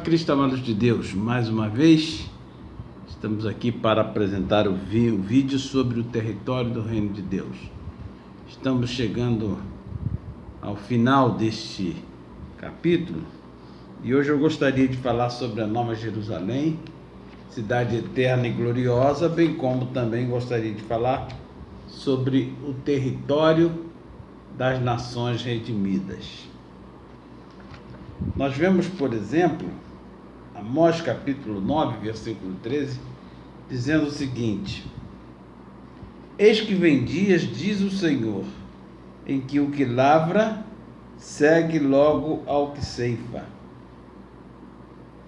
Cristo, amados de Deus, mais uma vez estamos aqui para apresentar o vídeo sobre o território do Reino de Deus. Estamos chegando ao final deste capítulo e hoje eu gostaria de falar sobre a Nova Jerusalém, cidade eterna e gloriosa, bem como também gostaria de falar sobre o território das nações redimidas. Nós vemos, por exemplo, Amós capítulo 9, versículo 13, dizendo o seguinte: Eis que vem dias, diz o Senhor, em que o que lavra segue logo ao que ceifa.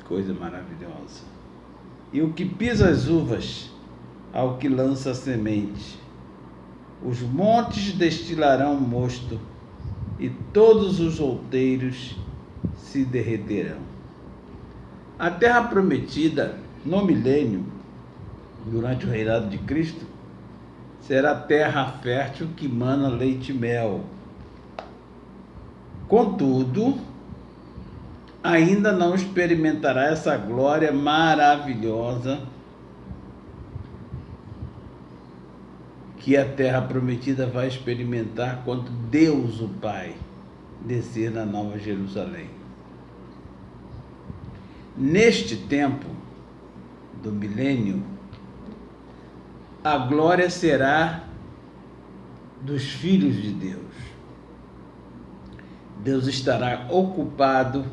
Coisa maravilhosa. E o que pisa as uvas ao que lança a semente. Os montes destilarão mosto e todos os outeiros se derreterão. A terra prometida no milênio, durante o reinado de Cristo, será terra fértil que mana leite e mel. Contudo, ainda não experimentará essa glória maravilhosa que a terra prometida vai experimentar quando Deus, o Pai, descer na Nova Jerusalém. Neste tempo do milênio, a glória será dos filhos de Deus. Deus estará ocupado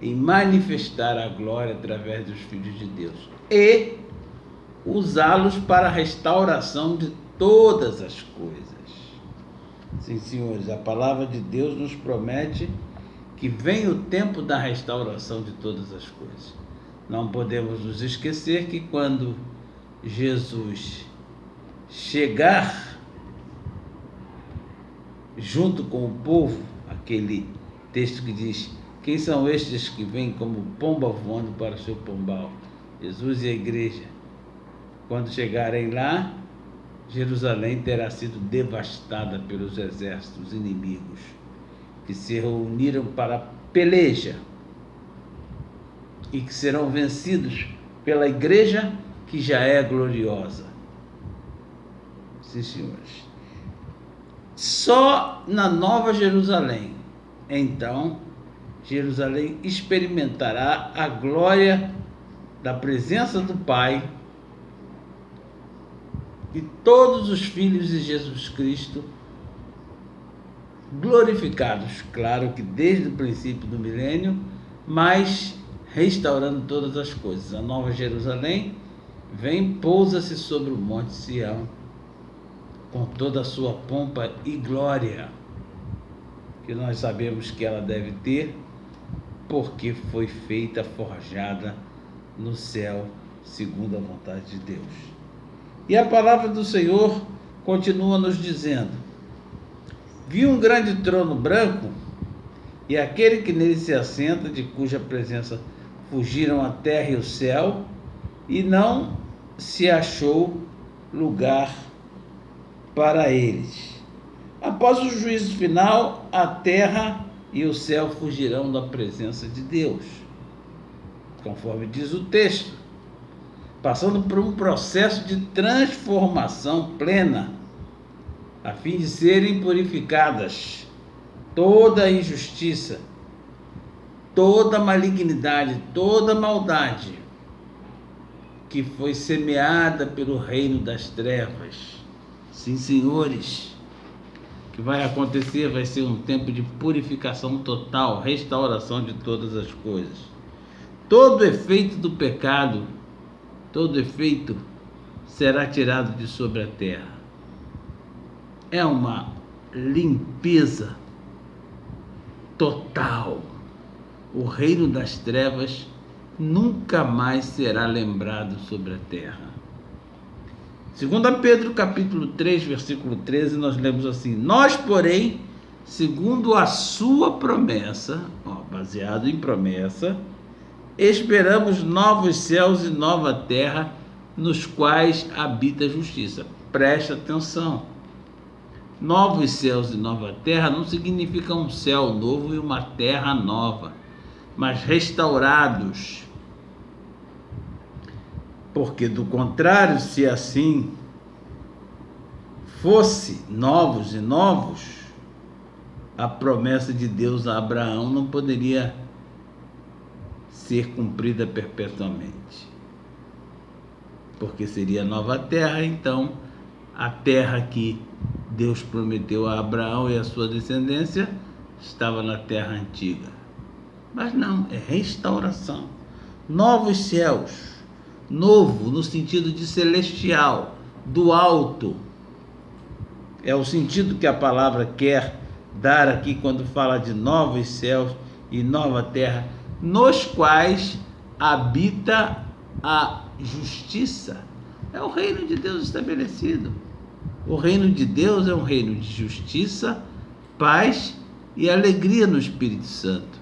em manifestar a glória através dos filhos de Deus e usá-los para a restauração de todas as coisas. Sim, senhores, a palavra de Deus nos promete que vem o tempo da restauração de todas as coisas. Não podemos nos esquecer que quando Jesus chegar junto com o povo, aquele texto que diz: quem são estes que vêm como pomba voando para o seu pombal? Jesus e a igreja. Quando chegarem lá, Jerusalém terá sido devastada pelos exércitos inimigos que se reuniram para a peleja e que serão vencidos pela igreja que já é gloriosa. Sim, senhores. Só na Nova Jerusalém, então, Jerusalém experimentará a glória da presença do Pai e todos os filhos de Jesus Cristo glorificados, claro que desde o princípio do milênio, mas restaurando todas as coisas. A Nova Jerusalém vem, pousa-se sobre o Monte Sião, com toda a sua pompa e glória, que nós sabemos que ela deve ter, porque foi feita, forjada no céu, segundo a vontade de Deus. E a palavra do Senhor continua nos dizendo: vi um grande trono branco, e aquele que nele se assenta, de cuja presença fugiram a terra e o céu, e não se achou lugar para eles. Após o juízo final, a terra e o céu fugirão da presença de Deus, conforme diz o texto, passando por um processo de transformação plena, a fim de serem purificadas toda a injustiça, toda a malignidade, toda a maldade que foi semeada pelo reino das trevas. Sim, senhores, o que vai acontecer vai ser um tempo de purificação total, restauração de todas as coisas. Todo efeito do pecado, todo efeito será tirado de sobre a terra. É uma limpeza total. O reino das trevas nunca mais será lembrado sobre a terra. 2 Pedro capítulo 3, versículo 13, nós lemos assim: nós, porém, segundo a sua promessa, baseado em promessa, esperamos novos céus e nova terra, nos quais habita a justiça. Preste atenção. Novos céus e nova terra não significa um céu novo e uma terra nova. mas restaurados. Porque, do contrário, se assim fosse novos e novos, a promessa de Deus a Abraão não poderia ser cumprida perpetuamente. Porque seria nova terra, então a terra que Deus prometeu a Abraão e a sua descendência estava na terra antiga. Mas não, é restauração. Novos céus. Novo no sentido de celestial, do alto. É o sentido que a palavra quer dar aqui quando fala de novos céus e nova terra, nos quais habita a justiça. É o reino de Deus estabelecido. O reino de Deus é um reino de justiça, paz e alegria no Espírito Santo.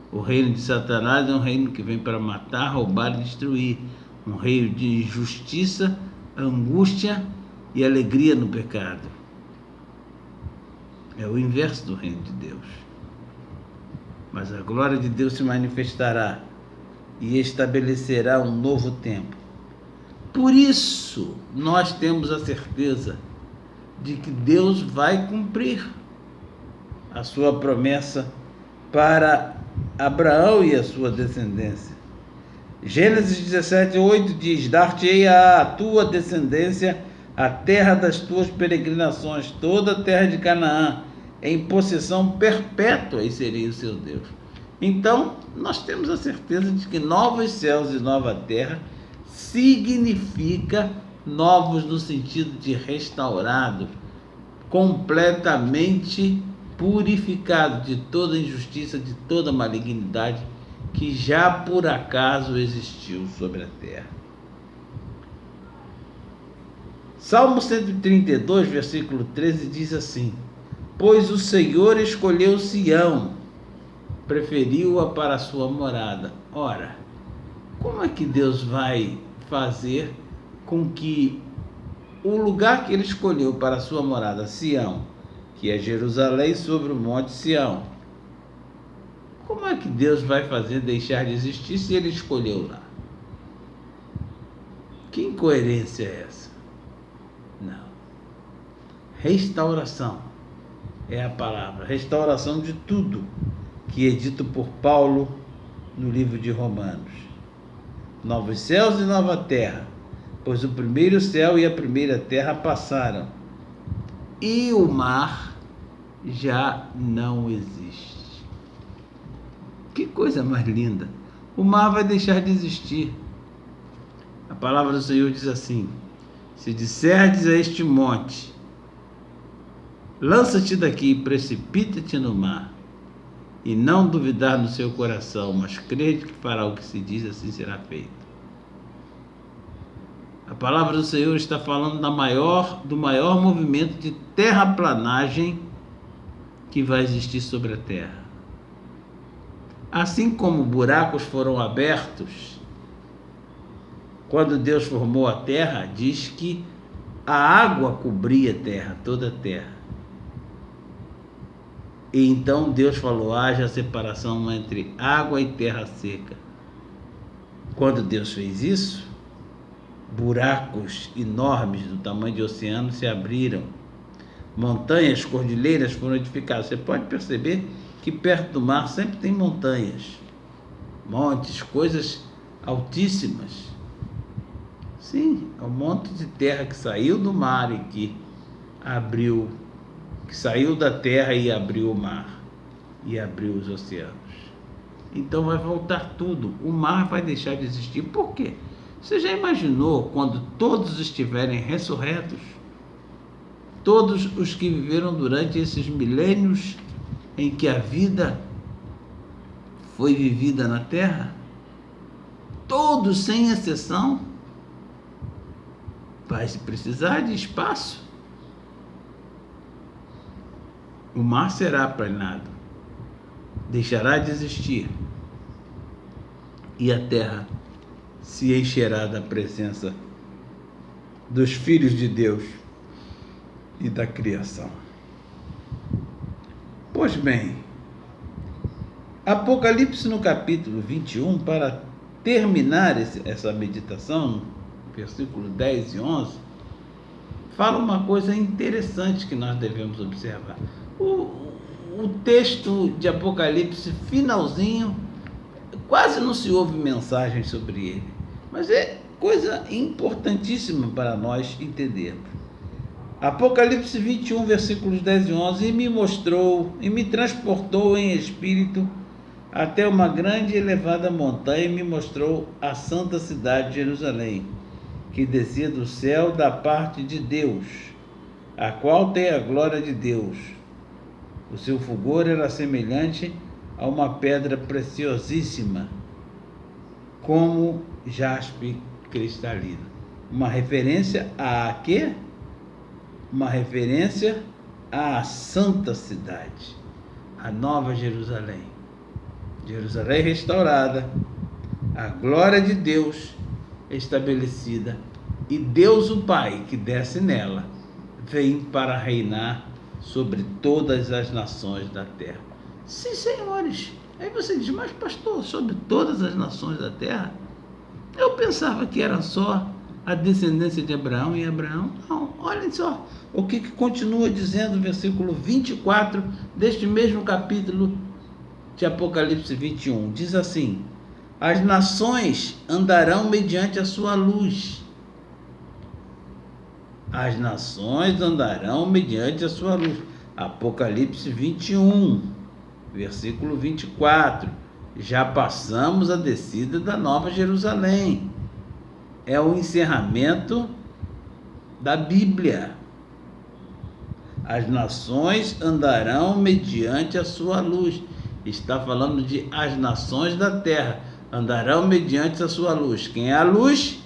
O reino de Satanás é um reino que vem para matar, roubar e destruir. Um reino de injustiça, angústia e alegria no pecado. É o inverso do reino de Deus. Mas a glória de Deus se manifestará e estabelecerá um novo tempo. Por isso, nós temos a certeza de que Deus vai cumprir a sua promessa para Abraão e a sua descendência. Gênesis 17:8 diz: dar-te-ei à tua descendência a terra das tuas peregrinações, toda a terra de Canaã, em possessão perpétua, e serei o seu Deus. Então, nós temos a certeza de que novos céus e nova terra significa novos no sentido de restaurado, completamente purificado de toda injustiça, de toda malignidade que já por acaso existiu sobre a terra. Salmo 132, versículo 13 diz assim: pois o Senhor escolheu Sião, preferiu-a para a sua morada. Ora, como é que Deus vai fazer com que o lugar que ele escolheu para a sua morada, Sião, que é Jerusalém sobre o monte Sião, como é que Deus vai fazer deixar de existir se ele escolheu lá? Que incoerência é essa? Não. Restauração é a palavra. Restauração de tudo que é dito por Paulo no livro de Romanos. Novos céus e nova terra, pois o primeiro céu e a primeira terra passaram, e o mar já não existe. Que coisa mais linda! O mar vai deixar de existir. A palavra do Senhor diz assim: se disserdes a este monte, lança-te daqui e precipita-te no mar, e não duvidar no seu coração, mas crede que fará o que se diz, assim será feito. A palavra do Senhor está falando do maior movimento de terraplanagem que vai existir sobre a terra. Assim como buracos foram abertos, quando Deus formou a terra, diz que a água cobria a terra, toda a terra. E então Deus falou: haja separação entre água e terra seca. Quando Deus fez isso, buracos enormes do tamanho de oceano se abriram. Montanhas, cordilheiras foram edificadas. Você pode perceber que perto do mar sempre tem montanhas, montes, coisas altíssimas. Sim, é um monte de terra que saiu do mar e que abriu, que saiu da terra e abriu o mar, e abriu os oceanos. Então vai voltar tudo, o mar vai deixar de existir. Por quê? Você já imaginou quando todos estiverem ressurretos? Todos os que viveram durante esses milênios em que a vida foi vivida na terra, todos sem exceção, vai se precisar de espaço. O mar será aplanado, deixará de existir, e a terra se encherá da presença dos filhos de Deus e da criação. Pois bem, Apocalipse no capítulo 21, para terminar essa meditação, versículo 10 e 11, fala uma coisa interessante que nós devemos observar. O texto de Apocalipse, finalzinho, quase não se ouve mensagem sobre ele, mas é coisa importantíssima para nós entendermos. Apocalipse 21, versículos 10 e 11, e me mostrou, e me transportou em espírito até uma grande e elevada montanha, e me mostrou a santa cidade de Jerusalém, que descia do céu da parte de Deus, a qual tem a glória de Deus. O seu fulgor era semelhante a uma pedra preciosíssima, como jaspe cristalino. Uma referência a quê? Uma referência à santa cidade, a Nova Jerusalém. Jerusalém restaurada, a glória de Deus estabelecida, e Deus o Pai que desce nela, vem para reinar sobre todas as nações da terra. Sim, senhores. Aí você diz, mas pastor, sobre todas as nações da terra? Eu pensava que era só a descendência de Abraão e Abraão. Não, olhem só o que continua dizendo o versículo 24 deste mesmo capítulo de Apocalipse 21. Diz assim: as nações andarão mediante a sua luz. As nações andarão mediante a sua luz. Apocalipse 21, versículo 24. Já passamos a descida da Nova Jerusalém. É o encerramento da Bíblia. As nações andarão mediante a sua luz. Está falando de as nações da terra andarão mediante a sua luz. Quem é a luz?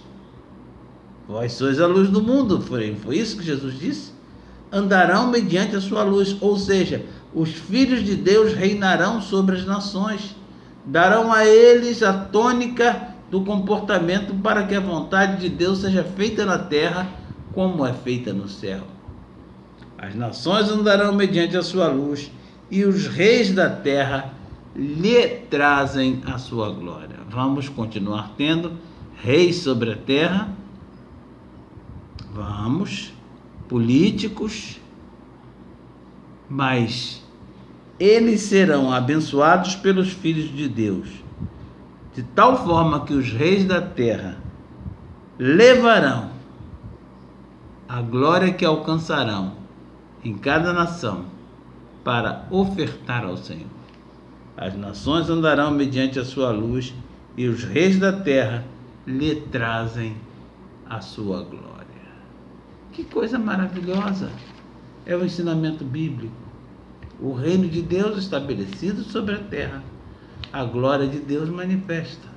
Vós sois a luz do mundo. Foi isso que Jesus disse? Andarão mediante a sua luz, ou seja, os filhos de Deus reinarão sobre as nações, darão a eles a tônica do comportamento para que a vontade de Deus seja feita na terra como é feita no céu. As nações andarão mediante a sua luz, e os reis da terra lhe trazem a sua glória. Vamos continuar tendo reis sobre a terra, políticos, mas eles serão abençoados pelos filhos de Deus, de tal forma que os reis da terra levarão a glória que alcançarão em cada nação para ofertar ao Senhor. As nações andarão mediante a sua luz, e os reis da terra lhe trazem a sua glória. Que coisa maravilhosa! É o ensinamento bíblico. O reino de Deus estabelecido sobre a terra. A glória de Deus manifesta.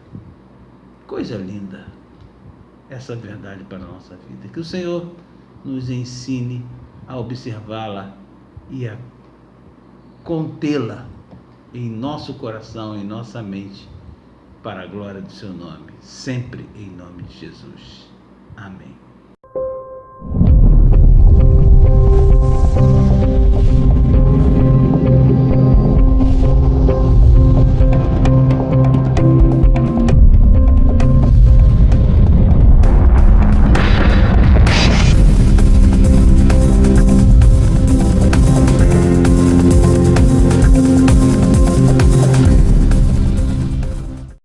Coisa linda essa verdade para a nossa vida. Que o Senhor nos ensine a observá-la e a contê-la em nosso coração, em nossa mente, para a glória do seu nome. Sempre em nome de Jesus. Amém.